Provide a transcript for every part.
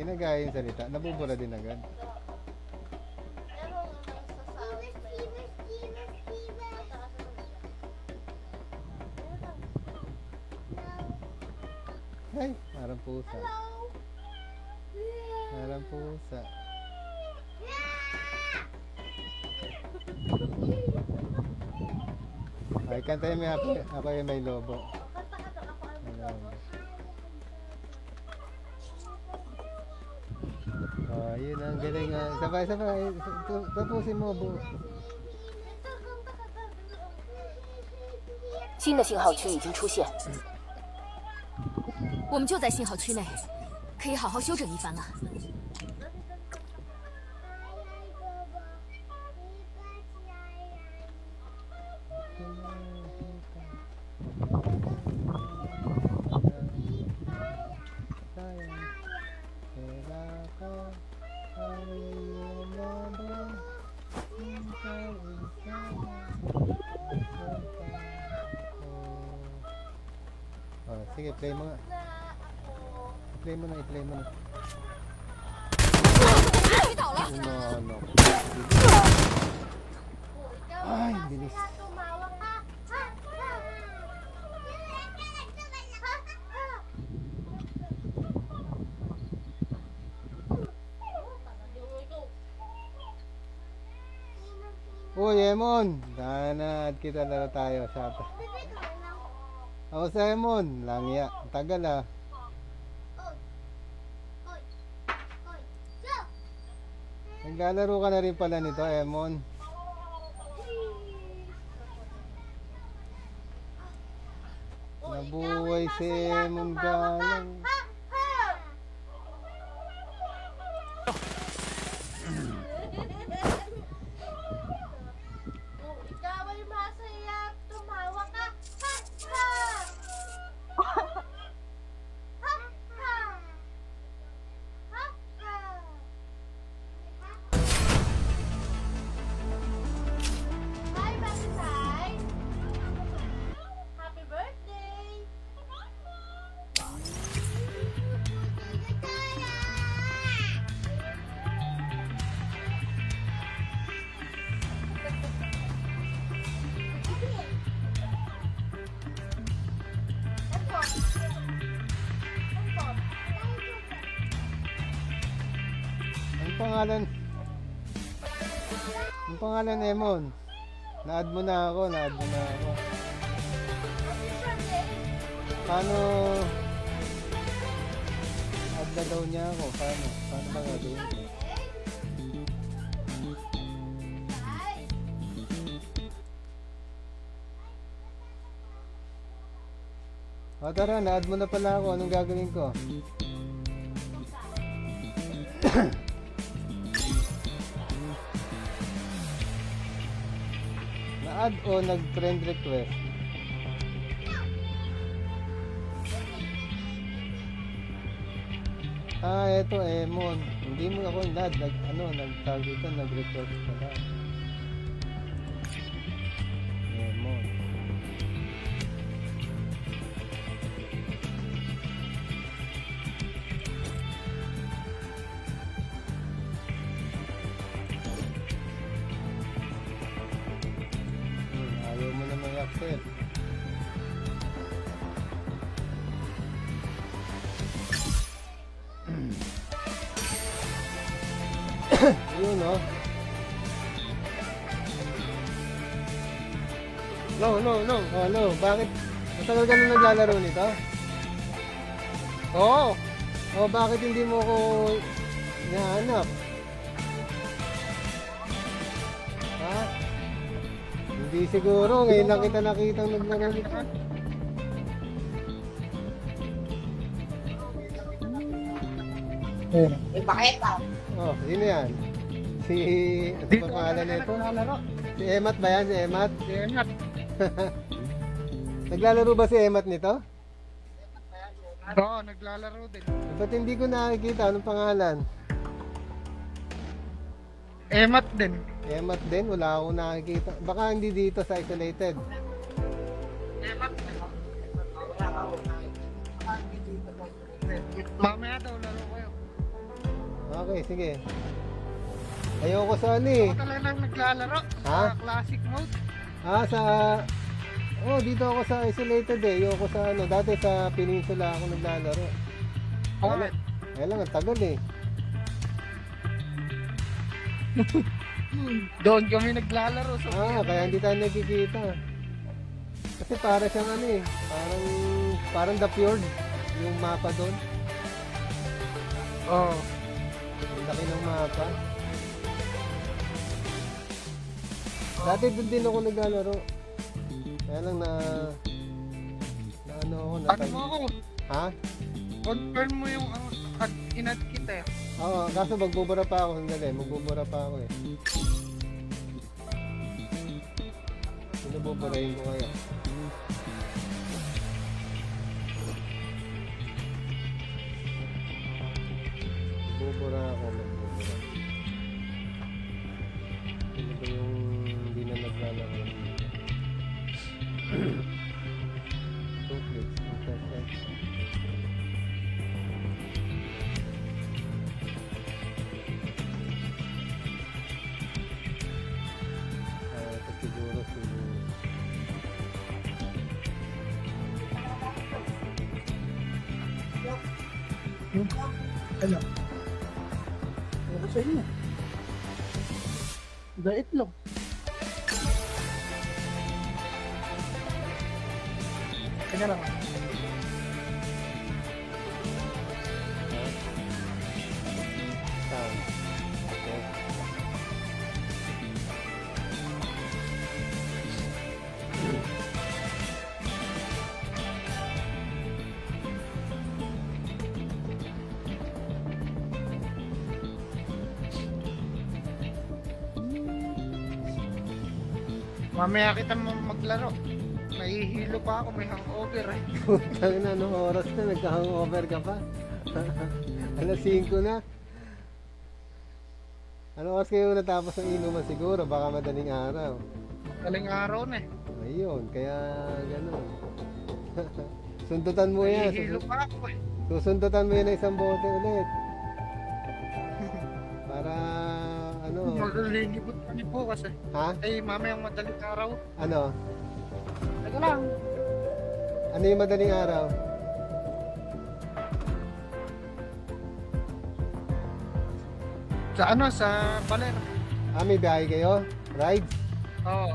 ginagaya yung salita, nabubura din agad. Ay, parang pusa. Parang pusa. Ay, kantayin mo ako yung may lobo. Oh, yun ang galing nga. Sabay. Tapusin mo, bu. 新的信号区已经出现，我们就在信号区内，可以好好休整一番了。 Oh, sige, play mo nga. I-play mo na. 击倒了。 No. Ay, bilis. Uy, Emon! Danad kita na tayo. Shot. Ako sa Emon. Langya. Tagal ah. Naglalaro ka na rin pala nito, Emon. Nabuhay si Emon galang. Ang pangalan Emon. Na-add mo na ako. Paano add na daw niya ako? Paano ba gagawin ko? O tara, na-add mo na pala ako. Anong gagawin ko? Na-add o nag-friend request? Eto Emon. Hindi mo ako na-add. Nag-tag dito, nag-request pala. Emon. Ayaw mo na mag-accept. Yun o. No. Bakit? Matagal ka na naglalaro nito? Oo. Bakit hindi mo ko hinahanap? Ha? Hindi siguro. Ngayon lang kita nakitang naglaro nito. Bakit? Sino yan? Ano ba pangalan nito? Si Emat ba yan? Si Emat? Naglalaro ba si Emat nito? Oo, naglalaro din. Ba't hindi ko nakikita? Anong pangalan? Emat din. Emat din? Wala akong nakikita. Baka hindi dito sa isolated. Mamaya daw laro kayo. Okay, sige. Ayoko sa ano eh. Ako talaga naglalaro Ha? sa classic mode. Sa... Oh, dito ako sa isolated eh. Ayoko sa ano. Dati sa Peninsula ako naglalaro. Okay. Kaya lang, ang tagal eh. Doon kami naglalaro sa Kaya hindi tayo nagkikita. Kasi para siyang ano eh. Parang The Fjord. Yung mapa doon. Oh. Ang laki ng mapa. Dati doon din ako naglalaro. Kaya lang na ano ako Ano mo ako? Ha? Confirm mo yung inad kita eh. Oo, kaso magbubura pa ako. Sandali, magbubura pa ako eh. Sino buburahin ko kaya? Magbubura ako, magbubura. Sino ba yung hindi na naglalaro? Two clicks, intercept. Ito siguro si... Ano? Ano sa inyo? Dait lang. Kanya lang. Sound. Okay. Mamaya kita maglaro. Nahihilo pa ako, may hangover eh. Putang na, anong oras na? Nagka-hangover ka pa? Alas 5 na. Anong oras kayo natapos ng inuman siguro? Baka madaling araw. Galing araw na eh. Ayun, kaya gano'n. Sundutan mo yan. Nahihilo pa ako eh. Susundutan mo yan ng isang bote ulit. Para, ano, Maglilibot kami bukas eh. ha? Eh, mamayang madaling araw. Ano? Teka lang. Ano yung madaling araw? Sa ano, sa Baler. May biyahe kayo? Rides? Oo.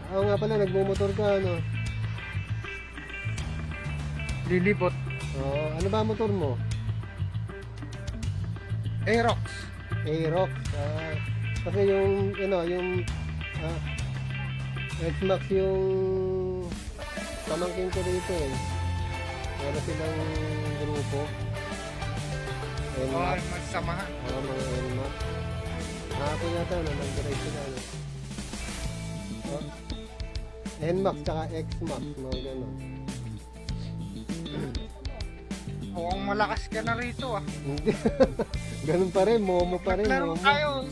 Oo nga pala, nagmumotor ka, ano? Lilibot. Ano ba ang motor mo? Aerox. Aerox. Kasi yung, yung X-Max yung pamangkin ko dito eh. Meron silang grupo. Oo, NMAX. magsamahan. Mga NMAX. Hapon yata na, nag-drive sila. NMAX tsaka X-Max, mga gano'n. Mukhang malakas ka na rito ah. Hindi. Ganun pa rin, momo pa rin. Naglaro Momo.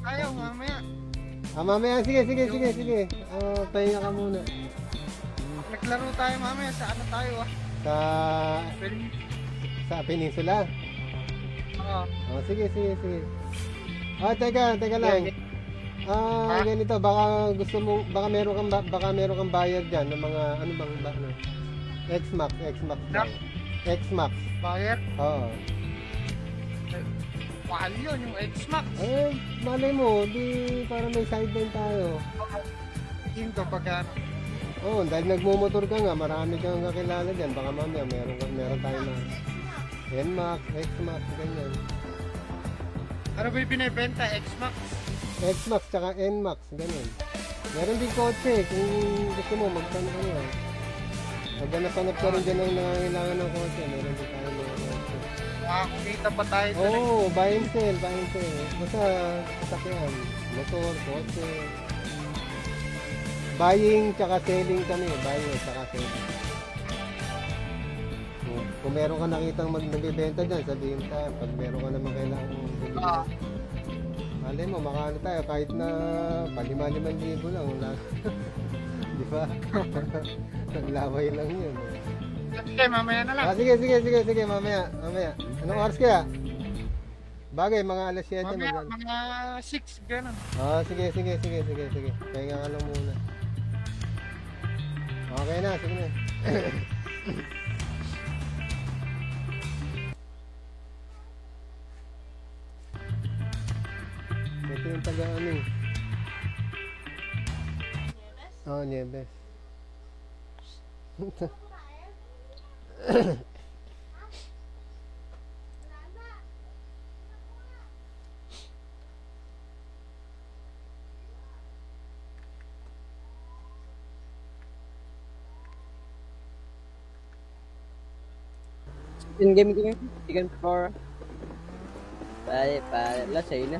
tayo mamaya. Mamaya, sige. Pahinga ka muna. Naglaro tayo mamaya sa ano tayo ah. Sa Pwede. sa Peninsula. Oo. Sige. Teka lang. Ha? Ganito, baka gusto mo, baka meron kang bayad diyan ng mga ano X-Max lang. X-Max. Bayer. Oo. Mahal yun yung X-Max. Malay mo, di para may sideline tayo. Yung kapag ano. Dahil nagmumotor ka nga, marami kang kakilala diyan. Baka mamaya meron tayo na NMAX, X-Max, ganyan. Ano ba yung binibenta? X-Max? X-Max tsaka NMAX, ganyan. Meron din kotse, kung gusto mo, magtanong ka nga. Maghanap-hanap ka rin dyan ng nangangailangan ng kotse, meron din tayo mga kotse. Makakukita pa tayo doon. Oo, buy and sell. Basta sasakyan, motor, kotse. Buying tsaka selling kami, buying tsaka selling. Kung meron ka nakitang nagbibenta dyan, sabihin tayo, pag meron ka naman kailangan bumili. Malay mo, makaano tayo kahit na 5,000 lang. Wala. Di ba? Naglaway lang yun. Sige, mamaya na lang. Sige, mamaya. Anong oras kaya? Bagay, mga alas 7 Mamaya, mag mga 6, gano'n. sige. Pahinga ka lang muna. Okay na, sige na. Ito yung taga ano eh. Nieves. In game game, chicken floor. Pare, pare, la sa'yo na.